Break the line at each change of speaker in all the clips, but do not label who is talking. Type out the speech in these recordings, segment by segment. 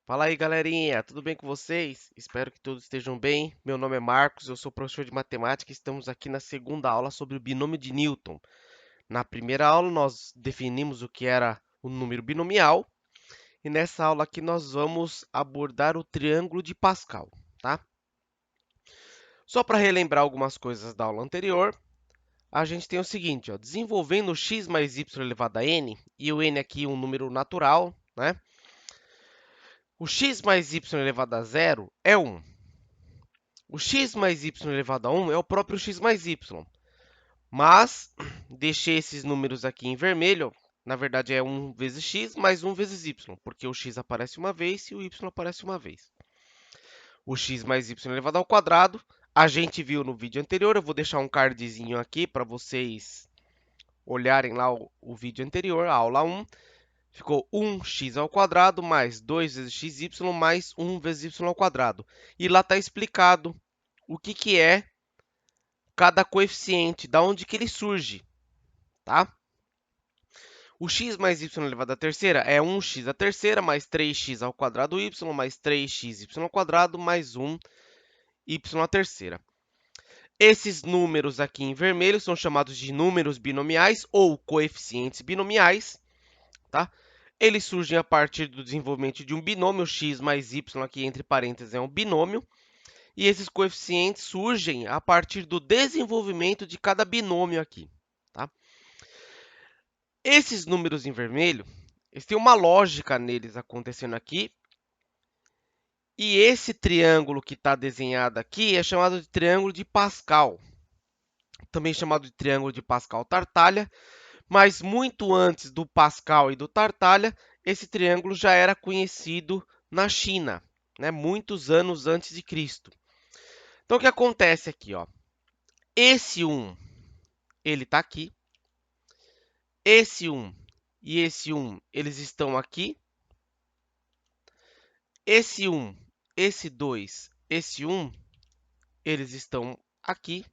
Fala aí, galerinha, tudo bem com vocês? Espero que todos estejam bem. Meu nome é Marcos, eu sou professor de matemática e estamos aqui na segunda aula sobre o binômio de Newton. Na primeira aula, nós definimos o que era o número binomial e nessa aula aqui nós vamos abordar o triângulo de Pascal, tá? Só para relembrar algumas coisas da aula anterior, a gente tem o seguinte, ó, desenvolvendo x mais y elevado a n, e o n aqui um número natural, né? O x mais y elevado a zero é 1. O x mais y elevado a 1 é o próprio x mais y, mas deixei esses números aqui em vermelho. Na verdade, é 1 vezes x mais 1 vezes y, porque o x aparece uma vez e o y aparece uma vez. O x mais y elevado ao quadrado, a gente viu no vídeo anterior. Eu vou deixar um cardzinho aqui para vocês olharem lá o vídeo anterior, a aula 1. Ficou 1x ao quadrado mais 2 vezes xy mais 1 vezes y ao quadrado. E lá está explicado o que é cada coeficiente, da onde que ele surge, tá? O x mais y elevado à terceira é 1x à terceira mais 3x ao quadrado y mais 3xy ao quadrado mais 1y à terceira. Esses números aqui em vermelho são chamados de números binomiais ou coeficientes binomiais, tá? Eles surgem a partir do desenvolvimento de um binômio, x mais y, aqui entre parênteses é um binômio, e esses coeficientes surgem a partir do desenvolvimento de cada binômio aqui, tá? Esses números em vermelho, eles têm uma lógica neles acontecendo aqui, e esse triângulo que está desenhado aqui é chamado de triângulo de Pascal, também chamado de triângulo de Pascal-Tartaglia, mas muito antes do Pascal e do Tartaglia, esse triângulo já era conhecido na China, né? Muitos anos antes de Cristo. Então, o que acontece aqui, ó? Esse 1, ele está aqui. Esse 1 e esse 1, eles estão aqui. Esse 1, esse 2, esse 1, eles estão aqui.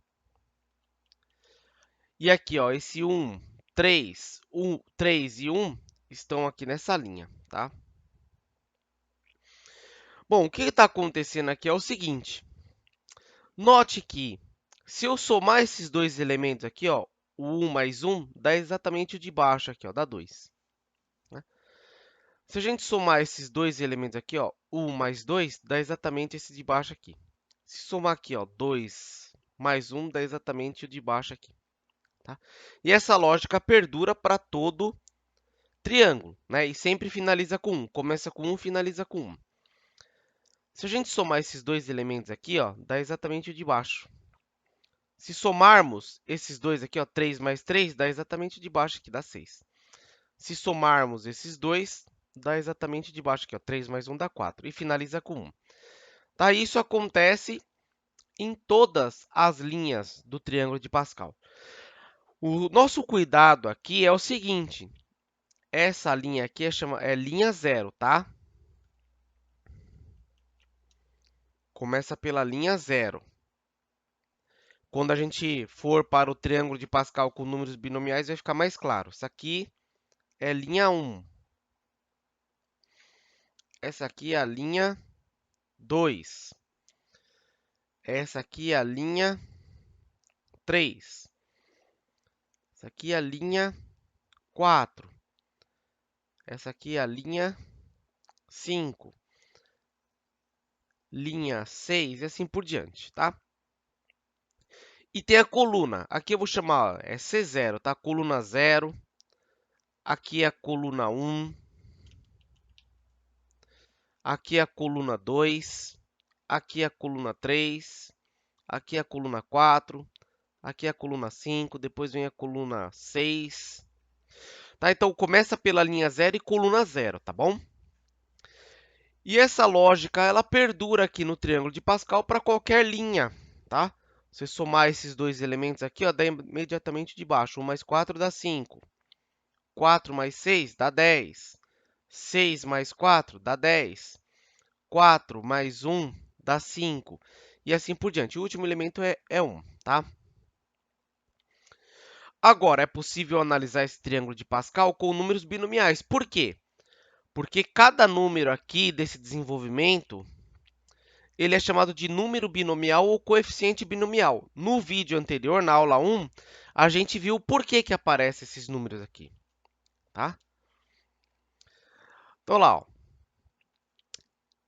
E aqui, ó, esse 1, 3 e 1 estão aqui nessa linha, tá? Bom, o que está acontecendo aqui é o seguinte. Note que se eu somar esses dois elementos aqui, ó, o 1 mais 1 dá exatamente o de baixo aqui, ó, dá 2. Né? Se a gente somar esses dois elementos aqui, ó, 1 mais 2 dá exatamente esse de baixo aqui. Se somar aqui, ó, 2 mais 1 dá exatamente o de baixo aqui. Tá? E essa lógica perdura para todo triângulo, né? E sempre finaliza com 1. Começa com 1, finaliza com 1. Se a gente somar esses dois elementos aqui, ó, dá exatamente o de baixo. Se somarmos esses dois aqui, ó, 3 mais 3, dá exatamente o de baixo aqui, dá 6. Se somarmos esses dois, dá exatamente de baixo aqui, ó, 3 mais 1 dá 4. E finaliza com 1. Tá? Isso acontece em todas as linhas do triângulo de Pascal. O nosso cuidado aqui é o seguinte. Essa linha aqui é linha zero, tá? Começa pela linha zero. Quando a gente for para o triângulo de Pascal com números binomiais, vai ficar mais claro. Isso aqui é linha 1. Essa aqui é a linha 2. Essa aqui é a linha 3. Essa aqui é a linha 4. Essa aqui é a linha 5. Linha 6 e assim por diante, tá? E tem a coluna. Aqui eu vou chamar, ó, é C0, tá? Coluna 0. Aqui é a coluna 1. Aqui é a coluna 2. Aqui é a coluna 3. Aqui é a coluna 4. Aqui é a coluna 5. Depois vem a coluna 6. Tá? Então, começa pela linha 0 e coluna 0, tá bom? E essa lógica, ela perdura aqui no triângulo de Pascal para qualquer linha, tá? Você somar esses dois elementos aqui, ó, dá imediatamente de baixo. 1 mais 4 dá 5. 4 mais 6 dá 10. 6 mais 4 dá 10. 4 mais 1 dá 5. E assim por diante. O último elemento é 1, tá? Agora, é possível analisar esse triângulo de Pascal com números binomiais. Por quê? Porque cada número aqui desse desenvolvimento, ele é chamado de número binomial ou coeficiente binomial. No vídeo anterior, na aula 1, a gente viu por que aparecem esses números aqui, tá? Então, lá, ó.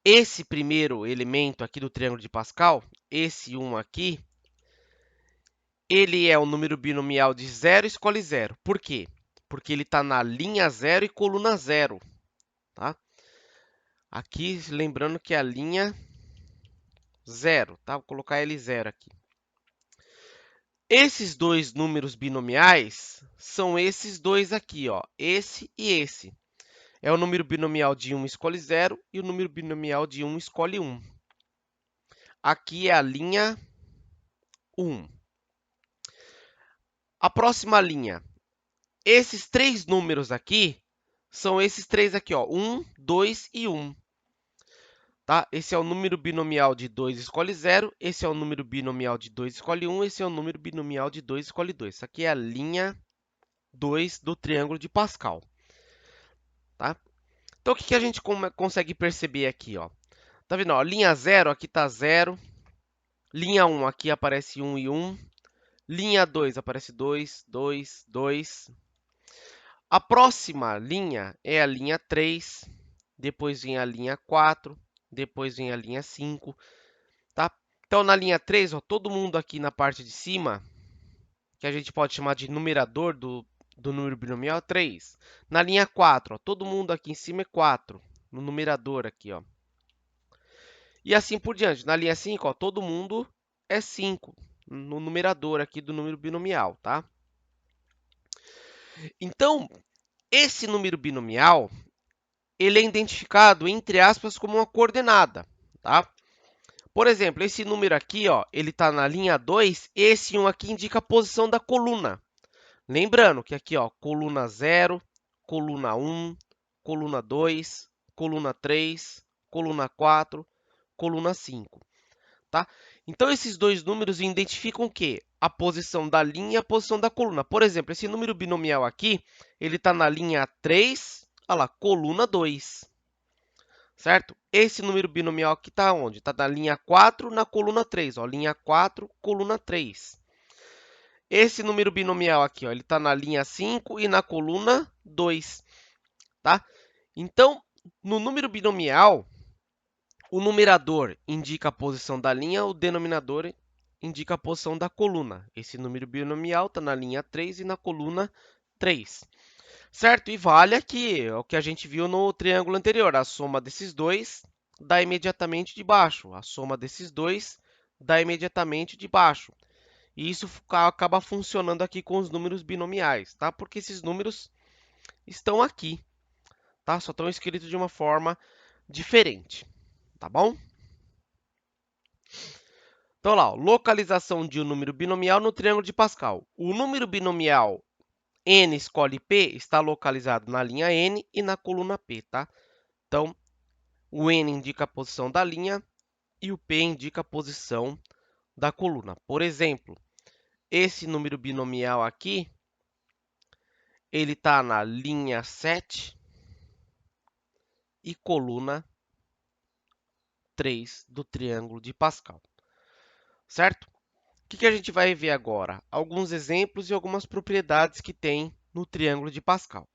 Esse primeiro elemento aqui do triângulo de Pascal, esse 1 aqui, ele é o número binomial de 0, escolhe 0. Por quê? Porque ele está na linha 0 e coluna 0, tá? Aqui, lembrando que é a linha 0, tá? Vou colocar L0 aqui. Esses dois números binomiais são esses dois aqui, ó, esse e esse. É o número binomial de 1 escolhe 0 e o número binomial de 1 escolhe 1. Aqui é a linha 1. A próxima linha. Esses três números aqui são esses três aqui, ó, 1, 2 e 1. Tá? Esse é o número binomial de 2 escolhe 0, esse é o número binomial de 2 escolhe 1, esse é o número binomial de 2 escolhe 2. Isso aqui é a linha 2 do triângulo de Pascal. Tá? Então, o que a gente consegue perceber aqui? Ó? Tá vendo? Ó, linha 0, aqui está 0. Linha 1, aqui aparece 1 e 1. Linha 2, aparece 2, 2, 2. A próxima linha é a linha 3. Depois vem a linha 4. Depois vem a linha 5. Tá? Então, na linha 3, ó, todo mundo aqui na parte de cima, que a gente pode chamar de numerador do número binomial, é 3. Na linha 4, ó, todo mundo aqui em cima é 4, no numerador aqui, ó. E assim por diante. Na linha 5, ó, todo mundo é 5, no numerador aqui do número binomial, tá? Então, esse número binomial, ele é identificado, entre aspas, como uma coordenada, tá? Por exemplo, esse número aqui, ó, ele está na linha 2, esse 1 aqui indica a posição da coluna. Lembrando que aqui, ó, coluna 0, coluna 1, coluna 2, coluna 3, coluna 4, coluna 5, tá? Então, esses dois números identificam o quê? A posição da linha e a posição da coluna. Por exemplo, esse número binomial aqui, ele está na linha 3, olha lá, coluna 2. Certo? Esse número binomial aqui está onde? Está na linha 4, na coluna 3. Ó, linha 4, coluna 3. Esse número binomial aqui, ó, ele está na linha 5 e na coluna 2. Tá? Então, no número binomial, o numerador indica a posição da linha, o denominador indica a posição da coluna. Esse número binomial está na linha 3 e na coluna 3. Certo? E vale aqui o que a gente viu no triângulo anterior. A soma desses dois dá imediatamente de baixo. A soma desses dois dá imediatamente de baixo. E isso acaba funcionando aqui com os números binomiais, tá? Porque esses números estão aqui, tá? Só estão escritos de uma forma diferente, tá bom? Então, lá, ó, localização de um número binomial no triângulo de Pascal. O número binomial n escolhe p está localizado na linha n e na coluna p, tá? Então, o n indica a posição da linha e o p indica a posição da coluna. Por exemplo, esse número binomial aqui, ele está na linha 7 e coluna 3 do triângulo de Pascal, certo? O que a gente vai ver agora? Alguns exemplos e algumas propriedades que tem no triângulo de Pascal.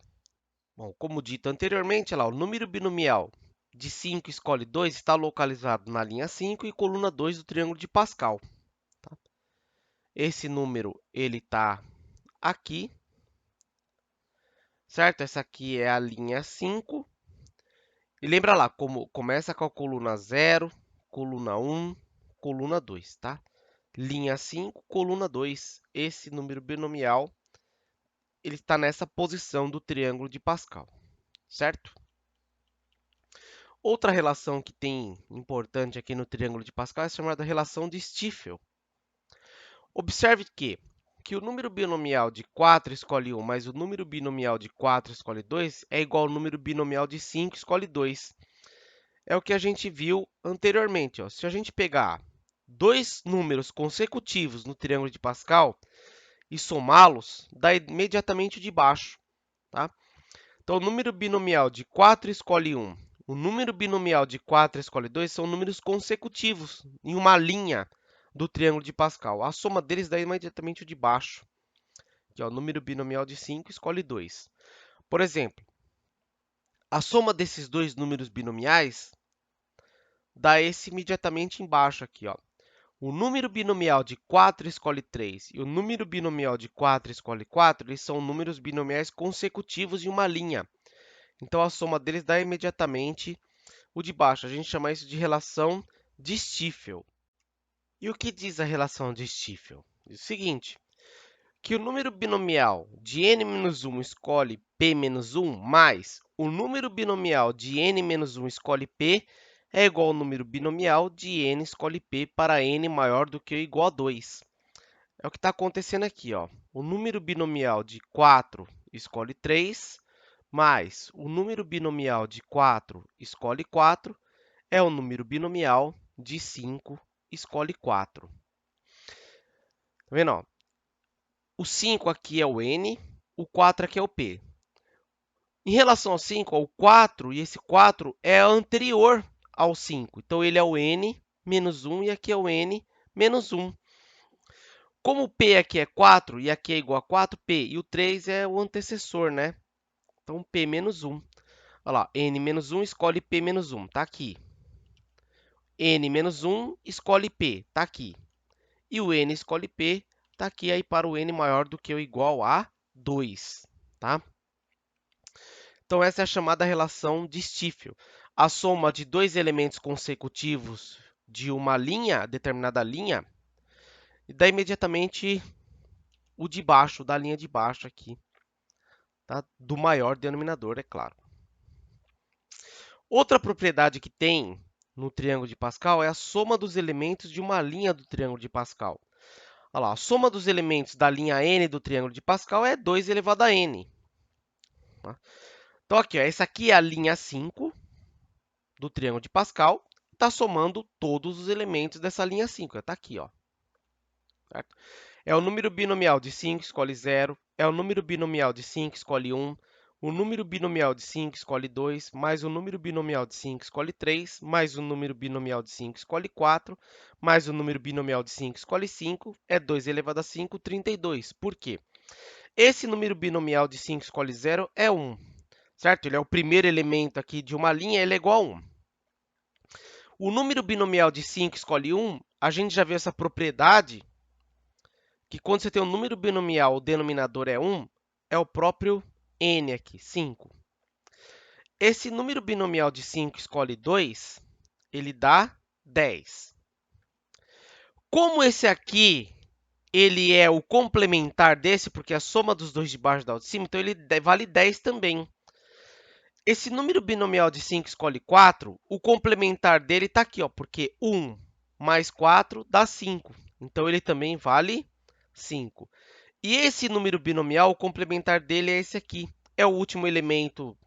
Bom, como dito anteriormente, lá, o número binomial de 5 escolhe 2 está localizado na linha 5 e coluna 2 do triângulo de Pascal. Tá? Esse número ele está aqui, certo? Essa aqui é a linha 5. E lembra lá, como começa com a coluna 0, coluna 1, coluna 2, tá? Linha 5, coluna 2. Esse número binomial, ele está nessa posição do triângulo de Pascal, certo? Outra relação que tem importante aqui no triângulo de Pascal é chamada relação de Stiefel. Observe que o número binomial de 4 escolhe 1 mais o número binomial de 4 escolhe 2 é igual ao número binomial de 5 escolhe 2. É o que a gente viu anteriormente. Ó. Se a gente pegar dois números consecutivos no triângulo de Pascal e somá-los, dá imediatamente o de baixo, tá? Então, o número binomial de 4 escolhe 1, o número binomial de 4 escolhe 2 são números consecutivos em uma linha do triângulo de Pascal. A soma deles dá imediatamente o de baixo, que é o número binomial de 5 escolhe 2. Por exemplo, a soma desses dois números binomiais dá esse imediatamente embaixo aqui, ó. O número binomial de 4 escolhe 3 e o número binomial de 4 escolhe 4, eles são números binomiais consecutivos em uma linha. Então, a soma deles dá imediatamente o de baixo. A gente chama isso de relação de Stiefel. E o que diz a relação de Stiefel? Diz o seguinte, que o número binomial de n-1 escolhe p-1 mais o número binomial de n-1 escolhe p é igual ao número binomial de n escolhe p para n maior do que ou igual a 2. É o que está acontecendo aqui, ó. O número binomial de 4 escolhe 3, mais o número binomial de 4 escolhe 4, é o número binomial de 5 escolhe 4. Tá vendo, ó? O 5 aqui é o n, o 4 aqui é o p. Em relação ao 5, ó, o 4, e esse 4 é anterior ao 5. Então, ele é o n menos 1 e aqui é o n menos 1. Como o p aqui é 4 e aqui é igual a 4, p e o 3 é o antecessor, né? Então, p menos 1. Olha lá, n menos 1 escolhe p menos 1, tá aqui. N menos 1 escolhe p, tá aqui. E o n escolhe p, tá aqui aí para o n maior do que ou igual a 2, tá? Então, essa é a chamada relação de Stiefel. A soma de dois elementos consecutivos de uma linha, determinada linha, e dá imediatamente o de baixo, da linha de baixo aqui, tá? Do maior denominador, é claro. Outra propriedade que tem no triângulo de Pascal é a soma dos elementos de uma linha do triângulo de Pascal. Olha lá, a soma dos elementos da linha n do triângulo de Pascal é 2 elevado a n. Tá? Então, aqui, ó, essa aqui é a linha 5 do triângulo de Pascal, está somando todos os elementos dessa linha 5. Está aqui, ó. Certo? É o número binomial de 5, escolhe 0. É o número binomial de 5, escolhe 1. O número binomial de 5 escolhe 2, mais o número binomial de 5 escolhe 3, mais o número binomial de 5 escolhe 4, mais o número binomial de 5 escolhe 5, é 2 elevado a 5, 32. Por quê? Esse número binomial de 5 escolhe 0 é 1, certo? Ele é o primeiro elemento aqui de uma linha, ele é igual a 1. O número binomial de 5 escolhe 1, a gente já viu essa propriedade, que quando você tem um número binomial, o denominador é 1, é o próprio n aqui, 5. Esse número binomial de 5 escolhe 2, ele dá 10. Como esse aqui, ele é o complementar desse, porque a soma dos dois de baixo dá o de cima, então ele vale 10 também. Esse número binomial de 5 escolhe 4, o complementar dele está aqui, ó, porque 1 mais 4 dá 5. Então, ele também vale 5. E esse número binomial, o complementar dele é esse aqui. É o último elemento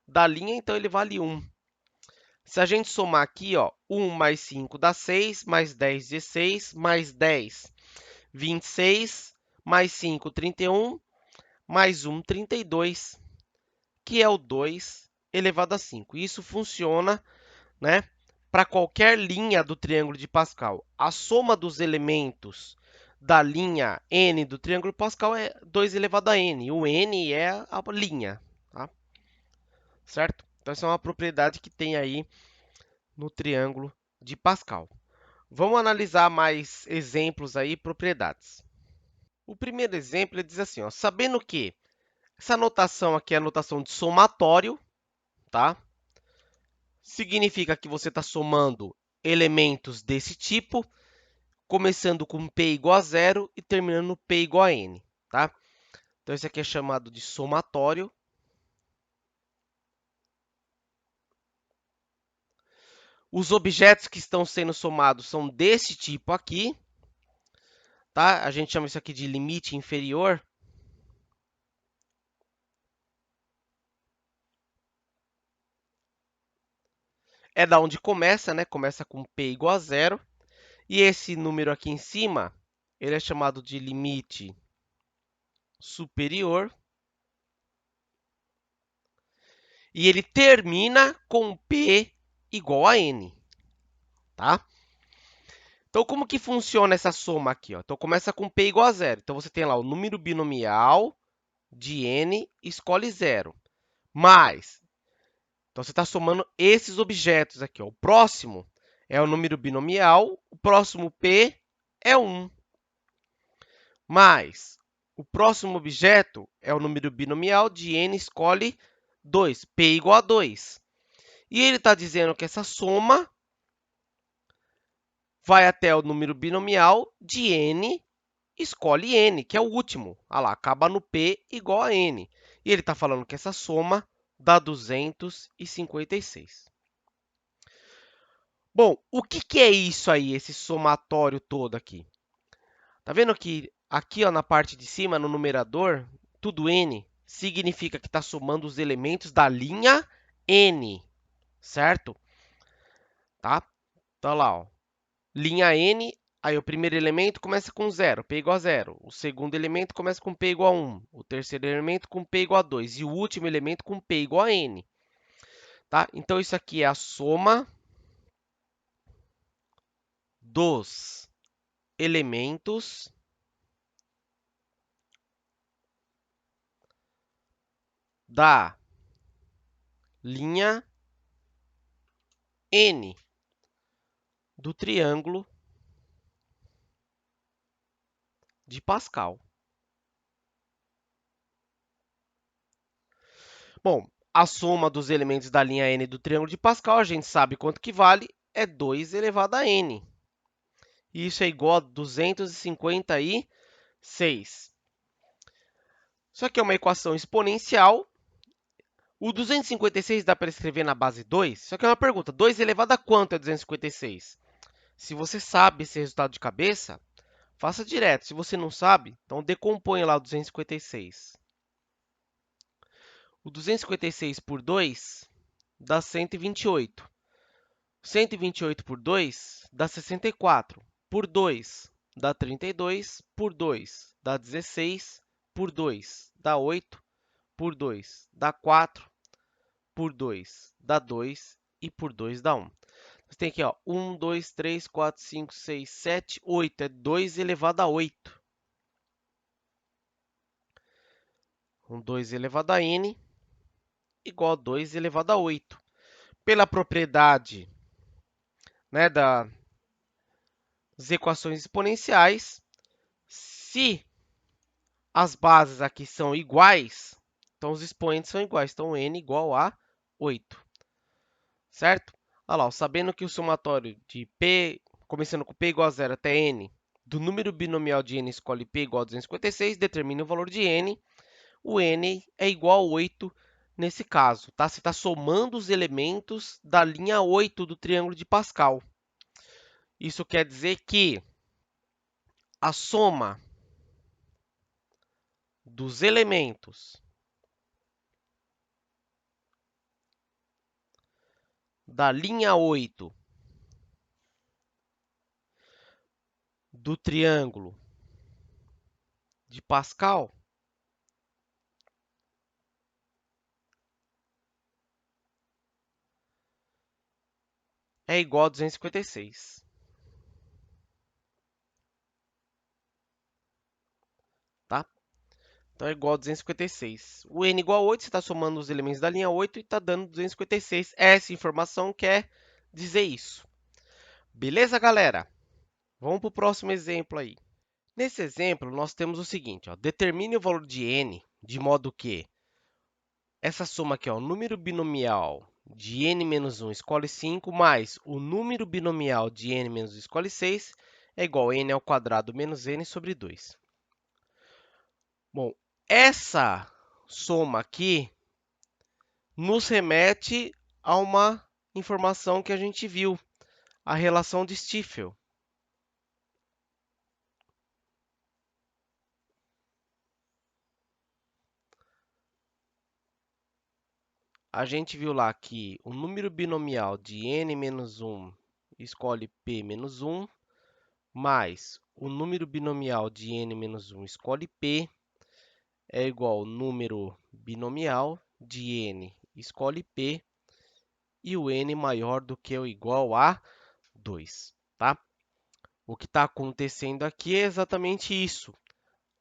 da linha, então ele vale 1. Se a gente somar aqui, ó, 1 mais 5 dá 6, mais 10, 16, mais 10, 26, mais 5, 31, mais 1, 32, que é o 2 elevado a 5. Isso funciona, né, para qualquer linha do triângulo de Pascal. A soma dos elementos da linha n do triângulo de Pascal é 2 elevado a n. O n é a linha, tá? Certo? Então, essa é uma propriedade que tem aí no triângulo de Pascal. Vamos analisar mais exemplos aí, propriedades. O primeiro exemplo ele diz assim, ó, sabendo que essa notação aqui é a notação de somatório, tá? Significa que você está somando elementos desse tipo, começando com p igual a 0 e terminando no p igual a n, tá? Então, esse aqui é chamado de somatório. Os objetos que estão sendo somados são desse tipo aqui, tá? A gente chama isso aqui de limite inferior. É da onde começa, né? Começa com p igual a 0. E esse número aqui em cima, ele é chamado de limite superior e ele termina com P igual a N, tá? Então, como que funciona essa soma aqui? Ó? Então, começa com P igual a zero. Então, você tem lá o número binomial de N, escolhe zero. Mais, então você está somando esses objetos aqui. Ó. O próximo é o número binomial, o próximo P é 1. Mais, o próximo objeto é o número binomial de N, escolhe 2, P igual a 2. E ele está dizendo que essa soma vai até o número binomial de N, escolhe N, que é o último. Olha lá, acaba no P igual a N. E ele está falando que essa soma dá 256. Bom, o que é isso aí, esse somatório todo aqui? Tá vendo que aqui ó, na parte de cima, no numerador, tudo N, significa que está somando os elementos da linha N, certo? Tá? Então lá, ó, linha N, aí o primeiro elemento começa com 0, P igual a 0. O segundo elemento começa com P igual a 1. O terceiro elemento com P igual a 2. E o último elemento com P igual a N. Tá? Então, isso aqui é a soma dos elementos da linha N do triângulo de Pascal. Bom, a soma dos elementos da linha N do triângulo de Pascal, a gente sabe quanto que vale, é 2 elevado a N. E isso é igual a 256. Isso aqui é uma equação exponencial. O 256 dá para escrever na base 2? Isso aqui é uma pergunta. 2 elevado a quanto é 256? Se você sabe esse resultado de cabeça, faça direto. Se você não sabe, então decompõe lá o 256. O 256 por 2 dá 128. 128 por 2 dá 64. Por 2 dá 32. Por 2 dá 16. Por 2 dá 8. Por 2 dá 4. Por 2 dá 2. E por 2 dá 1. Você tem aqui, ó, 1, 2, 3, 4, 5, 6, 7, 8. É 2 elevado a 8. 2 elevado a n igual a 2 elevado a 8. Pela propriedade, né, das equações exponenciais, se as bases aqui são iguais, então os expoentes são iguais. Então, n igual a 8, certo? Olha lá, sabendo que o somatório de P, começando com P igual a 0 até n, do número binomial de n escolhe P igual a 256, determina o valor de n. O n é igual a 8 nesse caso, tá? Você está somando os elementos da linha 8 do triângulo de Pascal. Isso quer dizer que a soma dos elementos da linha 8 do triângulo de Pascal é igual a 256. Tá? Então, é igual a 256. O n igual a 8, você está somando os elementos da linha 8 e está dando 256. Essa informação quer dizer isso. Beleza, galera? Vamos para o próximo exemplo aí. Nesse exemplo, nós temos o seguinte, ó, determine o valor de n de modo que essa soma aqui, ó, o número binomial de n menos 1 escolhe 5 mais o número binomial de n menos 1 escolhe 6 é igual a n ao quadrado menos n sobre 2. Bom, essa soma aqui nos remete a uma informação que a gente viu, a relação de Stiefel. A gente viu lá que o número binomial de n menos 1 escolhe p menos 1, mais o número binomial de n menos 1 escolhe p, é igual ao número binomial de n, escolhe P, e o n maior do que ou igual a 2, tá? O que está acontecendo aqui é exatamente isso.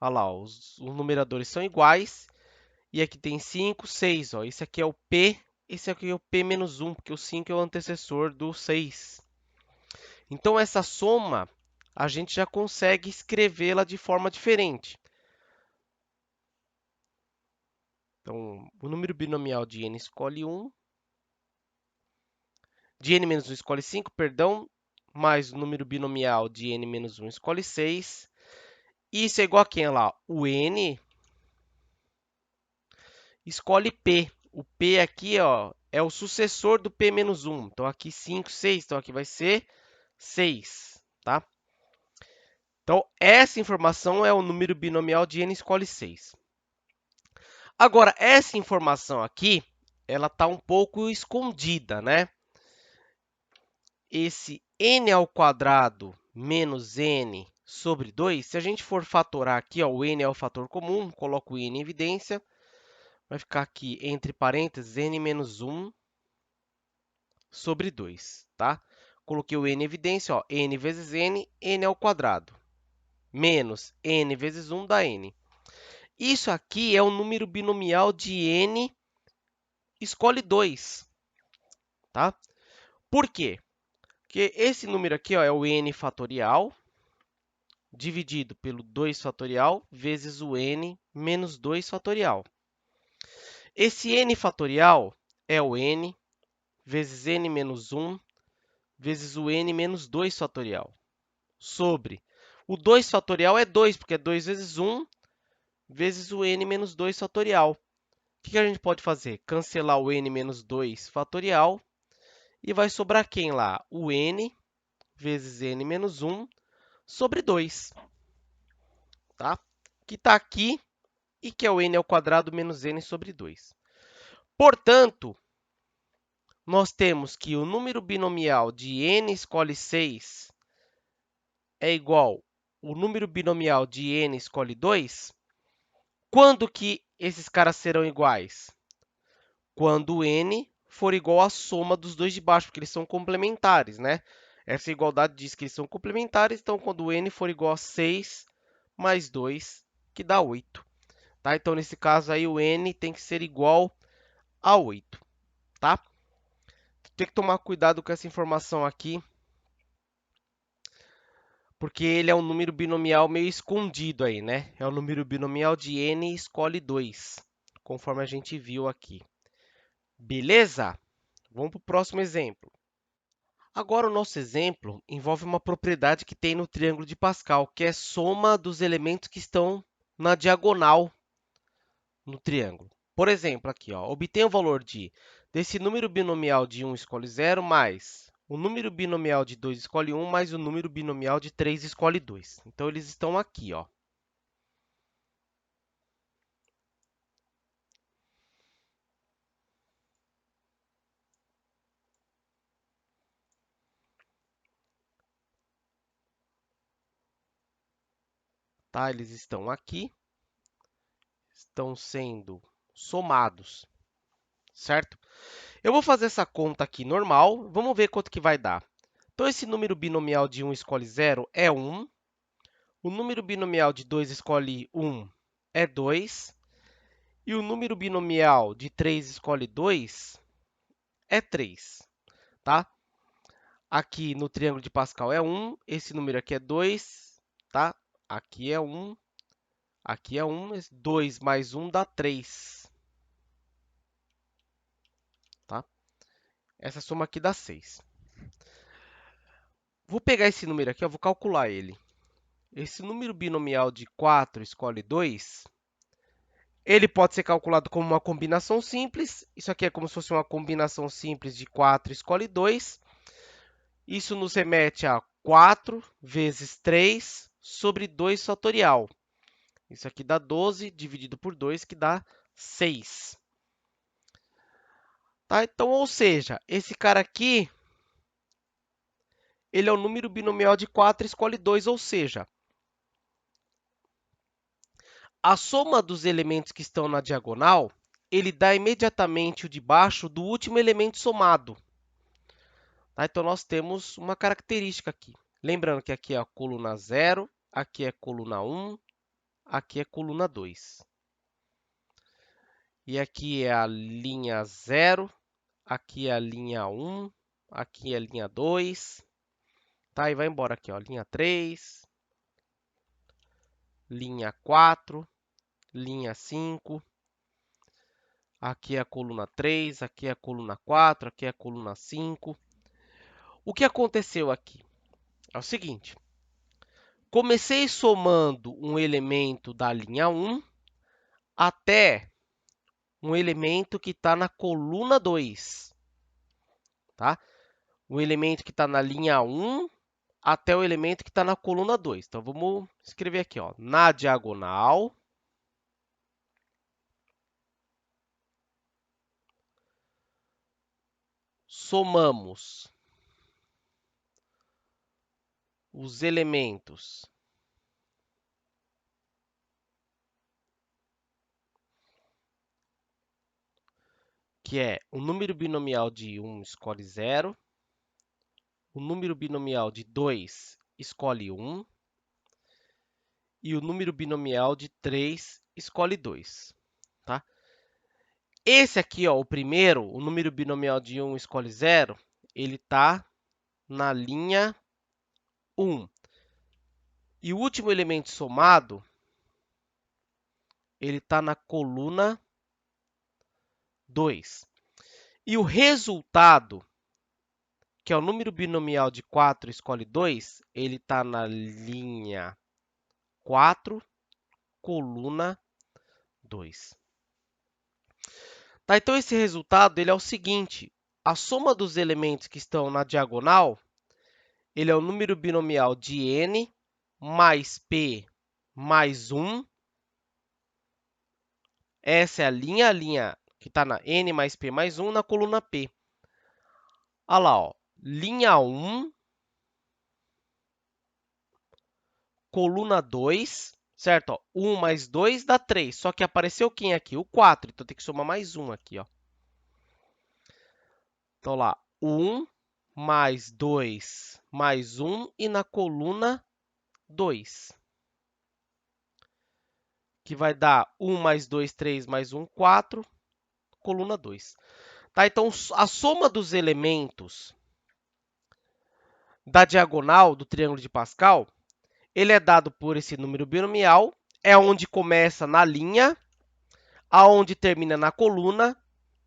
Olha lá, os numeradores são iguais, e aqui tem 5, 6. Ó. Esse aqui é o P, esse aqui é o P menos 1, porque o 5 é o antecessor do 6. Então, essa soma, a gente já consegue escrevê-la de forma diferente. Então, o número binomial de n escolhe 1, de n menos 1 escolhe 5, perdão, mais o número binomial de n menos 1 escolhe 6. Isso é igual a quem lá? O n escolhe P. O P aqui, ó, é o sucessor do P menos 1. Então, aqui 5, 6. Então, aqui vai ser 6, tá? Então, essa informação é o número binomial de n escolhe 6. Agora, essa informação aqui, ela está um pouco escondida, né? Esse n ao quadrado menos n sobre 2, se a gente for fatorar aqui, ó, o n é o fator comum, coloco o n em evidência, vai ficar aqui entre parênteses n menos 1 sobre 2, tá? Coloquei o n em evidência, ó, n vezes n, n ao quadrado, menos n vezes 1 dá n. Isso aqui é o número binomial de n escolhe 2, tá? Por quê? Porque esse número aqui, ó, é o n fatorial dividido pelo 2 fatorial vezes o n menos 2 fatorial. Esse n fatorial é o n vezes n menos 1 vezes o n menos 2 fatorial sobre o 2 fatorial é 2, porque é 2 vezes 1 vezes o n menos 2 fatorial. O que a gente pode fazer? Cancelar o n menos 2 fatorial e vai sobrar quem lá? O n vezes n menos 1 sobre 2, tá? Que está aqui e que é o n ao quadrado menos n sobre 2. Portanto, nós temos que o número binomial de n escolhe 6 é igual ao número binomial de n escolhe 2. Quando que esses caras serão iguais? Quando n for igual à soma dos dois de baixo, porque eles são complementares, né? Essa igualdade diz que eles são complementares, então quando o n for igual a 6 mais 2, que dá 8. Tá? Então, nesse caso aí, o n tem que ser igual a 8, tá? Tem que tomar cuidado com essa informação aqui, porque ele é um número binomial meio escondido aí, né? É o número binomial de n escolhe 2, conforme a gente viu aqui. Beleza? Vamos para o próximo exemplo. Agora, o nosso exemplo envolve uma propriedade que tem no triângulo de Pascal, que é a soma dos elementos que estão na diagonal no triângulo. Por exemplo, aqui, ó, obtenha o valor desse número binomial de 1 escolhe 0 mais o número binomial de 2 escolhe 1 mais o número binomial de 3 escolhe 2. Então, eles estão aqui, ó. Tá? Eles estão aqui, estão sendo somados, certo? Eu vou fazer essa conta aqui normal, vamos ver quanto que vai dar. Então, esse número binomial de 1 escolhe 0 é 1. O número binomial de 2 escolhe 1 é 2. E o número binomial de 3 escolhe 2 é 3. Tá? Aqui no triângulo de Pascal é 1. Esse número aqui é 2. Tá? Aqui é 1. Aqui é 1. 2 mais 1 dá 3. Tá? Essa soma aqui dá 6. Vou pegar esse número aqui, eu vou calcular ele. Esse número binomial de 4 escolhe 2, ele pode ser calculado como uma combinação simples. Isso aqui é como se fosse uma combinação simples de 4 escolhe 2. Isso nos remete a 4 vezes 3 sobre 2 fatorial. Isso aqui dá 12 dividido por 2, que dá 6. Tá? Então, ou seja, esse cara aqui, ele é o número binomial de 4 escolhe 2, ou seja, A soma dos elementos que estão na diagonal, ele dá imediatamente o de baixo do último elemento somado. Tá? Então, nós temos uma característica aqui. Lembrando que aqui é a coluna 0, aqui é a coluna 1, aqui é a coluna 2. E aqui é a linha 0, aqui é a linha 1, aqui é a linha 2. Tá? E vai embora aqui, ó, linha 3, linha 4, linha 5. Aqui é a coluna 3, aqui é a coluna 4, aqui é a coluna 5. O que aconteceu aqui? É o seguinte. Comecei somando um elemento da linha 1 até um elemento que está na coluna 2. Tá? O elemento que está na linha 1 até o elemento que está na coluna 2. Então, vamos escrever aqui, ó, na diagonal, somamos os elementos que é o número binomial de 1 escolhe 0, o número binomial de 2 escolhe 1 e o número binomial de 3 escolhe 2. Tá? Esse aqui, ó, o primeiro, o número binomial de 1 escolhe 0, ele está na linha 1. E o último elemento somado, ele está na coluna 2. E o resultado, que é o número binomial de 4 escolhe 2, ele está na linha 4, coluna 2. Tá, então, esse resultado ele é o seguinte. A soma dos elementos que estão na diagonal, ele é o número binomial de n mais p mais 1. Essa é a linha que está na n mais p mais 1 na coluna P. Olha lá, ó, linha 1, coluna 2, certo? Ó, 1 mais 2 dá 3, só que apareceu quem aqui? O 4, então tem que somar mais 1 aqui. Ó. Então, lá, 1 mais 2 mais 1 e na coluna 2. Que vai dar 1 mais 2, 3 mais 1, 4, coluna 2. Tá, então, a soma dos elementos da diagonal do triângulo de Pascal, ele é dado por esse número binomial, é onde começa na linha, aonde termina na coluna,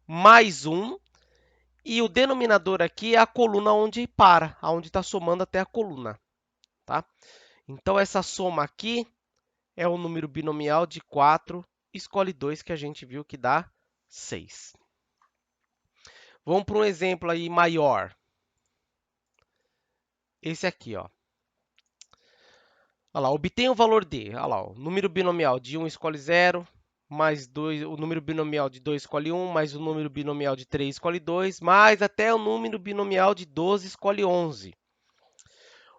mais 1, e o denominador aqui é a coluna onde para, aonde está somando até a coluna. Tá? Então, essa soma aqui é o número binomial de 4, escolhe 2, que a gente viu que dá 6. Vamos para um exemplo aí maior. Esse aqui, ó. Olha lá, obtenha o valor de, olha lá, o número binomial de 1 escolhe 0, mais 2, o número binomial de 2 escolhe 1, mais o número binomial de 3 escolhe 2, mais até o número binomial de 12 escolhe 11.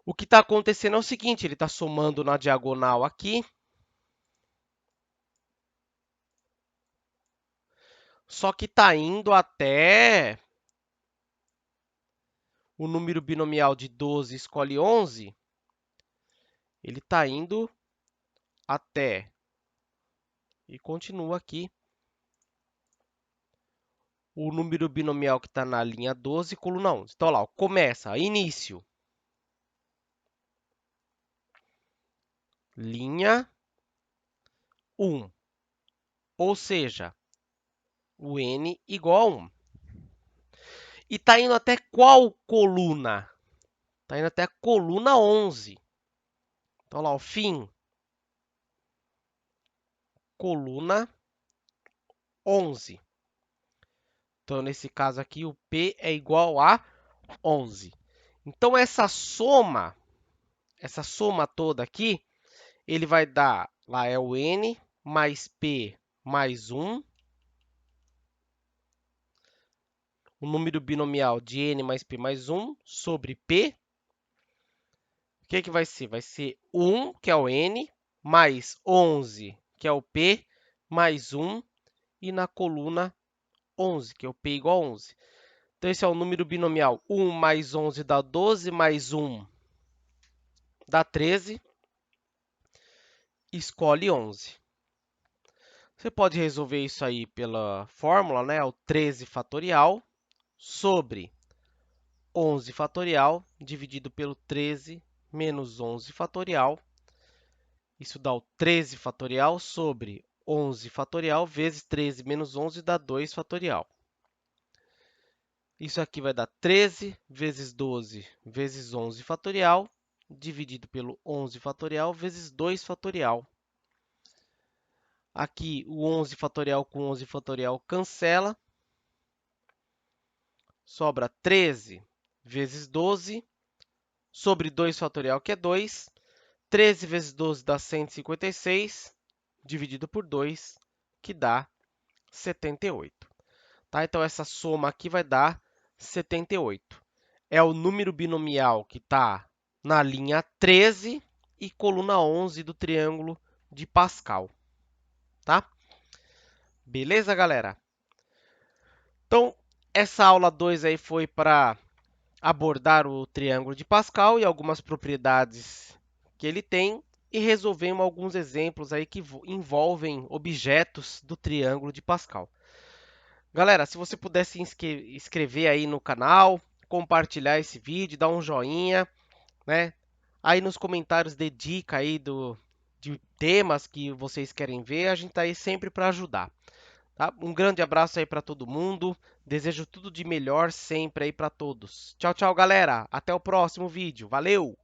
O que está acontecendo é o seguinte, ele está somando na diagonal aqui, só que está indo até o número binomial de 12 escolhe 11, ele está indo até, e continua aqui, o número binomial que está na linha 12, coluna 11. Então, lá, ó, começa, início, linha 1, ou seja, o n igual a 1. E está indo até qual coluna? Está indo até a coluna 11. Então, lá, o fim, coluna 11. Então, nesse caso aqui, o P é igual a 11. Então, essa soma toda aqui, ele vai dar, lá é o n mais p mais 1, o número binomial de n mais p mais 1 sobre p. O que vai ser? Vai ser 1, que é o n, mais 11, que é o P mais 1, e na coluna 11, que é o P igual a 11. Então, esse é o número binomial. 1 mais 11 dá 12, mais 1 dá 13. Escolhe 11. Você pode resolver isso aí pela fórmula, né? O 13 fatorial sobre 11 fatorial dividido pelo 13 menos 11 fatorial. Isso dá o 13 fatorial sobre 11 fatorial vezes 13 menos 11 dá 2 fatorial. Isso aqui vai dar 13 vezes 12 vezes 11 fatorial, dividido pelo 11 fatorial vezes 2 fatorial. Aqui, o 11 fatorial com 11 fatorial cancela. Sobra 13 vezes 12 sobre 2 fatorial, que é 2. 13 vezes 12 dá 156, dividido por 2, que dá 78. Tá? Então, essa soma aqui vai dar 78. É o número binomial que está na linha 13 e coluna 11 do triângulo de Pascal. Tá? Beleza, galera? Então, essa aula 2 aí foi para abordar o triângulo de Pascal e algumas propriedades que ele tem e resolvemos alguns exemplos aí que envolvem objetos do triângulo de Pascal. Galera, se você pudesse inscrever aí no canal, compartilhar esse vídeo, dar um joinha, né? Aí nos comentários dê dica aí de temas que vocês querem ver, a gente tá aí sempre para ajudar. Tá? Um grande abraço aí para todo mundo. Desejo tudo de melhor sempre aí para todos. Tchau, tchau, galera. Até o próximo vídeo. Valeu!